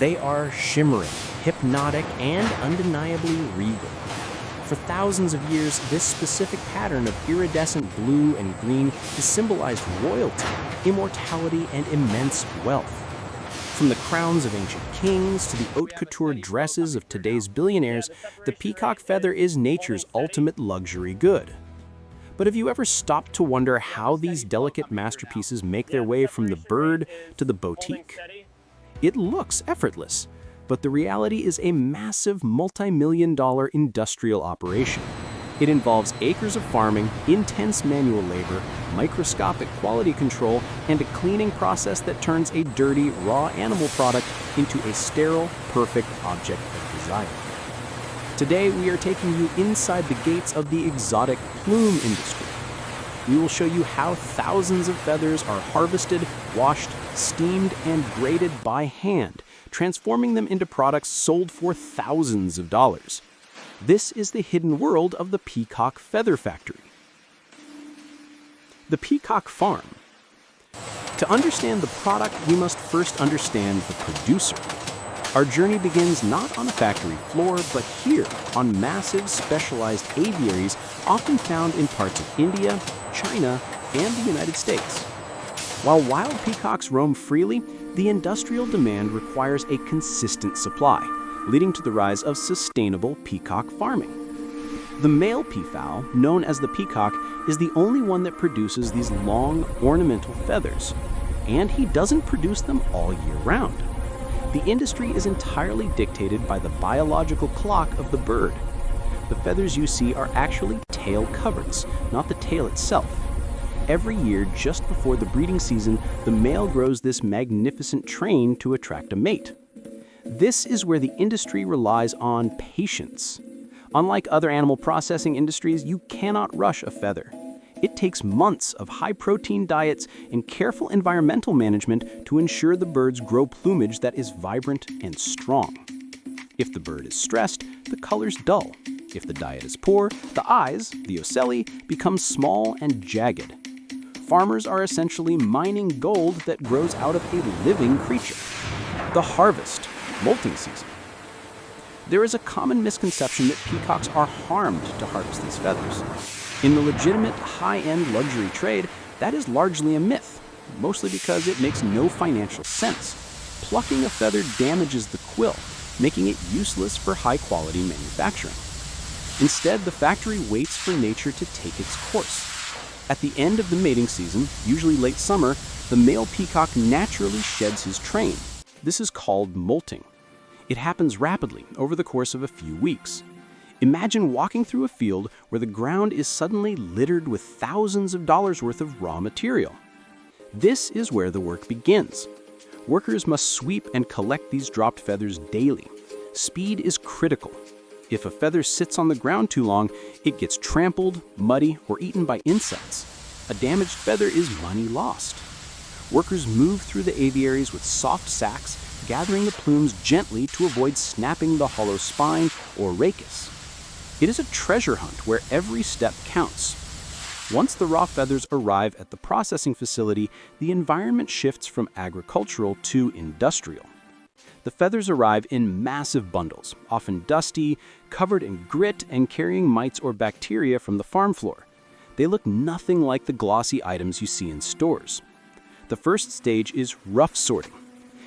They are shimmering, hypnotic, and undeniably regal. For thousands of years, this specific pattern of iridescent blue and green has symbolized royalty, immortality, and immense wealth. From the crowns of ancient kings to the haute couture dresses of today's billionaires, the peacock feather is nature's ultimate luxury good. But have you ever stopped to wonder how these delicate masterpieces make their way from the bird to the boutique? It looks effortless, but the reality is a massive multi-million-dollar industrial operation. It involves acres of farming, intense manual labor, microscopic quality control, and a cleaning process that turns a dirty, raw animal product into a sterile, perfect object of desire. Today, we are taking you inside the gates of the exotic plume industry. We will show you how thousands of feathers are harvested, washed, steamed, and graded by hand, transforming them into products sold for thousands of dollars. This is the hidden world of the Peacock Feather Factory. The Peacock Farm. To understand the product, we must first understand the producer. Our journey begins not on a factory floor, but here, on massive, specialized aviaries often found in parts of India, China, and the United States. While wild peacocks roam freely, the industrial demand requires a consistent supply, leading to the rise of sustainable peacock farming. The male peafowl, known as the peacock, is the only one that produces these long, ornamental feathers, and he doesn't produce them all year round. The industry is entirely dictated by the biological clock of the bird. The feathers you see are actually tail coverts, not the tail itself. Every year, just before the breeding season, the male grows this magnificent train to attract a mate. This is where the industry relies on patience. Unlike other animal processing industries, you cannot rush a feather. It takes months of high-protein diets and careful environmental management to ensure the birds grow plumage that is vibrant and strong. If the bird is stressed, the colors dull. If the diet is poor, the eyes, the ocelli, become small and jagged. Farmers are essentially mining gold that grows out of a living creature. The harvest, molting season. There is a common misconception that peacocks are harmed to harvest these feathers. In the legitimate high-end luxury trade, that is largely a myth, mostly because it makes no financial sense. Plucking a feather damages the quill, making it useless for high-quality manufacturing. Instead, the factory waits for nature to take its course. At the end of the mating season, usually late summer, the male peacock naturally sheds his train. This is called molting. It happens rapidly over the course of a few weeks. Imagine walking through a field where the ground is suddenly littered with thousands of dollars worth of raw material. This is where the work begins. Workers must sweep and collect these dropped feathers daily. Speed is critical. If a feather sits on the ground too long, it gets trampled, muddy, or eaten by insects. A damaged feather is money lost. Workers move through the aviaries with soft sacks, gathering the plumes gently to avoid snapping the hollow spine or rachis. It is a treasure hunt where every step counts. Once the raw feathers arrive at the processing facility, the environment shifts from agricultural to industrial. The feathers arrive in massive bundles, often dusty, covered in grit, and carrying mites or bacteria from the farm floor. They look nothing like the glossy items you see in stores. The first stage is rough sorting.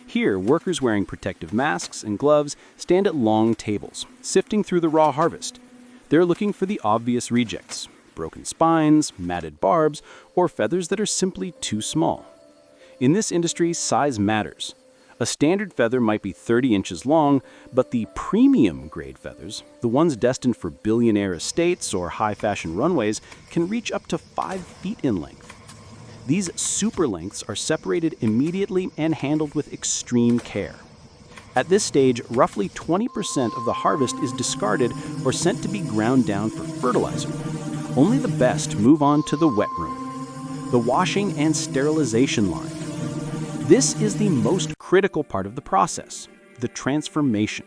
Here, workers wearing protective masks and gloves stand at long tables, sifting through the raw harvest. They're looking for the obvious rejects, broken spines, matted barbs, or feathers that are simply too small. In this industry, size matters. A standard feather might be 30 inches long, but the premium grade feathers, the ones destined for billionaire estates or high-fashion runways, can reach up to 5 feet in length. These super lengths are separated immediately and handled with extreme care. At this stage, roughly 20% of the harvest is discarded or sent to be ground down for fertilizer. Only the best move on to the wet room, the washing and sterilization line. This is the most critical part of the process, the transformation.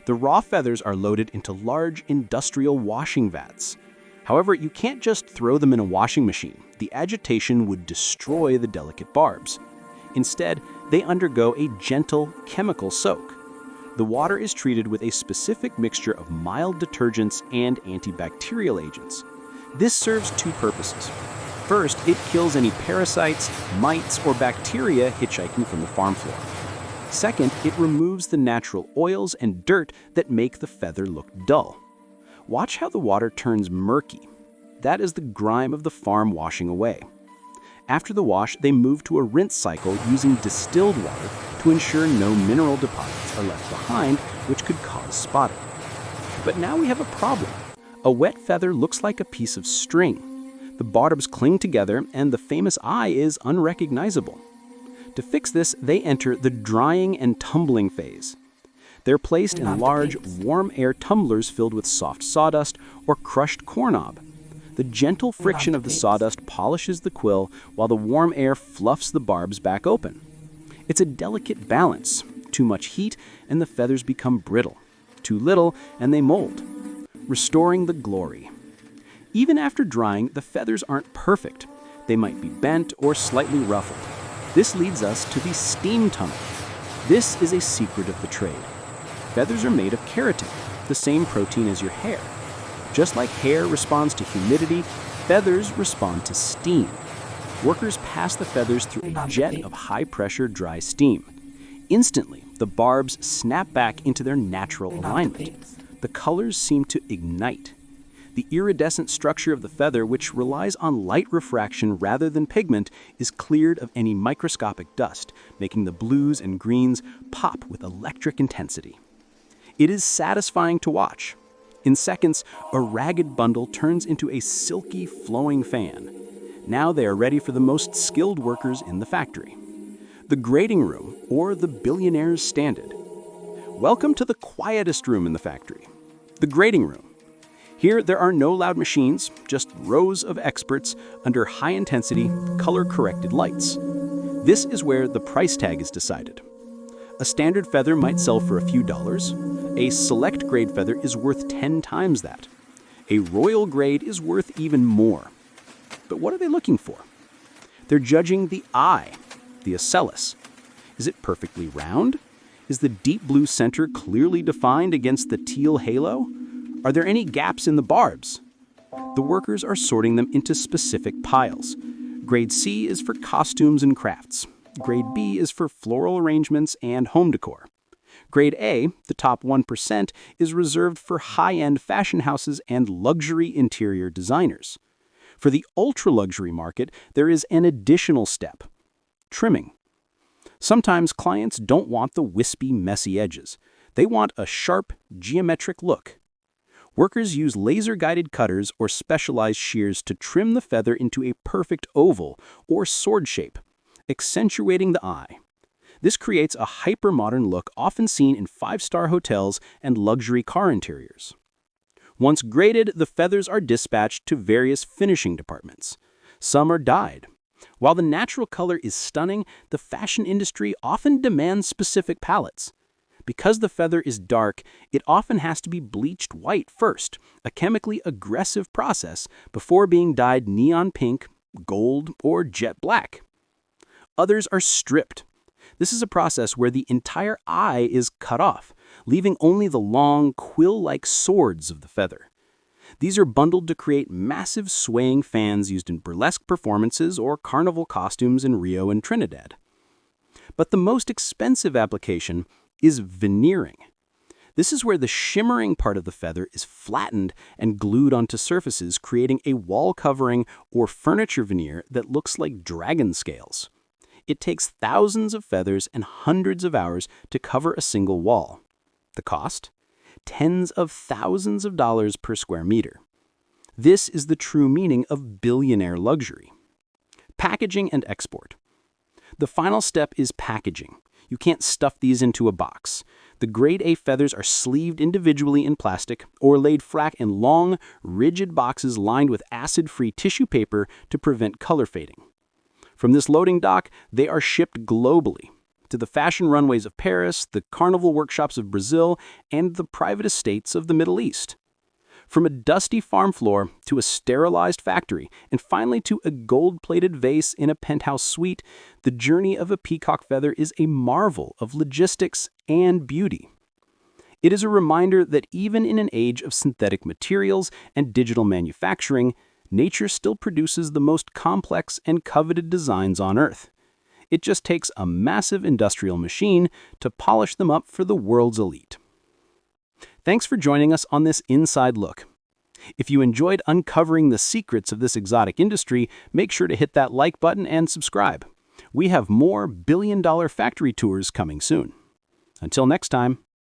The raw feathers are loaded into large industrial washing vats. However, you can't just throw them in a washing machine. The agitation would destroy the delicate barbs. Instead, they undergo a gentle chemical soak. The water is treated with a specific mixture of mild detergents and antibacterial agents. This serves two purposes. First, it kills any parasites, mites, or bacteria hitchhiking from the farm floor. Second, it removes the natural oils and dirt that make the feather look dull. Watch how the water turns murky. That is the grime of the farm washing away. After the wash, they move to a rinse cycle using distilled water to ensure no mineral deposits are left behind, which could cause spotting. But now we have a problem. A wet feather looks like a piece of string. The barbs cling together and the famous eye is unrecognizable. To fix this, they enter the drying and tumbling phase. They're placed in large, warm air tumblers filled with soft sawdust or crushed corn cob. The gentle friction of the sawdust polishes the quill while the warm air fluffs the barbs back open. It's a delicate balance. Too much heat and the feathers become brittle. Too little and they mold, restoring the glory. Even after drying, the feathers aren't perfect. They might be bent or slightly ruffled. This leads us to the steam tunnel. This is a secret of the trade. Feathers are made of keratin, the same protein as your hair. Just like hair responds to humidity, feathers respond to steam. Workers pass the feathers through a jet of high-pressure dry steam. Instantly, the barbs snap back into their natural alignment. The colors seem to ignite. The iridescent structure of the feather, which relies on light refraction rather than pigment, is cleared of any microscopic dust, making the blues and greens pop with electric intensity. It is satisfying to watch. In seconds, a ragged bundle turns into a silky, flowing fan. Now they are ready for the most skilled workers in the factory. The grading room, or the billionaire's stand-in. Welcome to the quietest room in the factory, the grading room. Here, there are no loud machines, just rows of experts under high-intensity, color-corrected lights. This is where the price tag is decided. A standard feather might sell for a few dollars. A select grade feather is worth 10 times that. A royal grade is worth even more. But what are they looking for? They're judging the eye, the ocellus. Is it perfectly round? Is the deep blue center clearly defined against the teal halo? Are there any gaps in the barbs? The workers are sorting them into specific piles. Grade C is for costumes and crafts. Grade B is for floral arrangements and home decor. Grade A, the top 1%, is reserved for high-end fashion houses and luxury interior designers. For the ultra-luxury market, there is an additional step: trimming. Sometimes clients don't want the wispy, messy edges. They want a sharp, geometric look. Workers use laser-guided cutters or specialized shears to trim the feather into a perfect oval or sword shape, accentuating the eye. This creates a hyper-modern look often seen in five-star hotels and luxury car interiors. Once graded, the feathers are dispatched to various finishing departments. Some are dyed. While the natural color is stunning, the fashion industry often demands specific palettes. Because the feather is dark, it often has to be bleached white first, a chemically aggressive process, before being dyed neon pink, gold, or jet black. Others are stripped. This is a process where the entire eye is cut off, leaving only the long, quill-like swords of the feather. These are bundled to create massive swaying fans used in burlesque performances or carnival costumes in Rio and Trinidad. But the most expensive application is veneering. This is where the shimmering part of the feather is flattened and glued onto surfaces, creating a wall covering or furniture veneer that looks like dragon scales. It takes thousands of feathers and hundreds of hours to cover a single wall. The cost? Tens of thousands of dollars per square meter. This is the true meaning of billionaire luxury. Packaging and export. The final step is packaging. You can't stuff these into a box. The grade A feathers are sleeved individually in plastic or laid flat in long, rigid boxes lined with acid-free tissue paper to prevent color fading. From this loading dock, they are shipped globally to the fashion runways of Paris, the carnival workshops of Brazil, and the private estates of the Middle East. From a dusty farm floor to a sterilized factory, and finally to a gold-plated vase in a penthouse suite, the journey of a peacock feather is a marvel of logistics and beauty. It is a reminder that even in an age of synthetic materials and digital manufacturing, nature still produces the most complex and coveted designs on Earth. It just takes a massive industrial machine to polish them up for the world's elite. Thanks for joining us on this inside look. If you enjoyed uncovering the secrets of this exotic industry, make sure to hit that like button and subscribe. We have more billion-dollar factory tours coming soon. Until next time.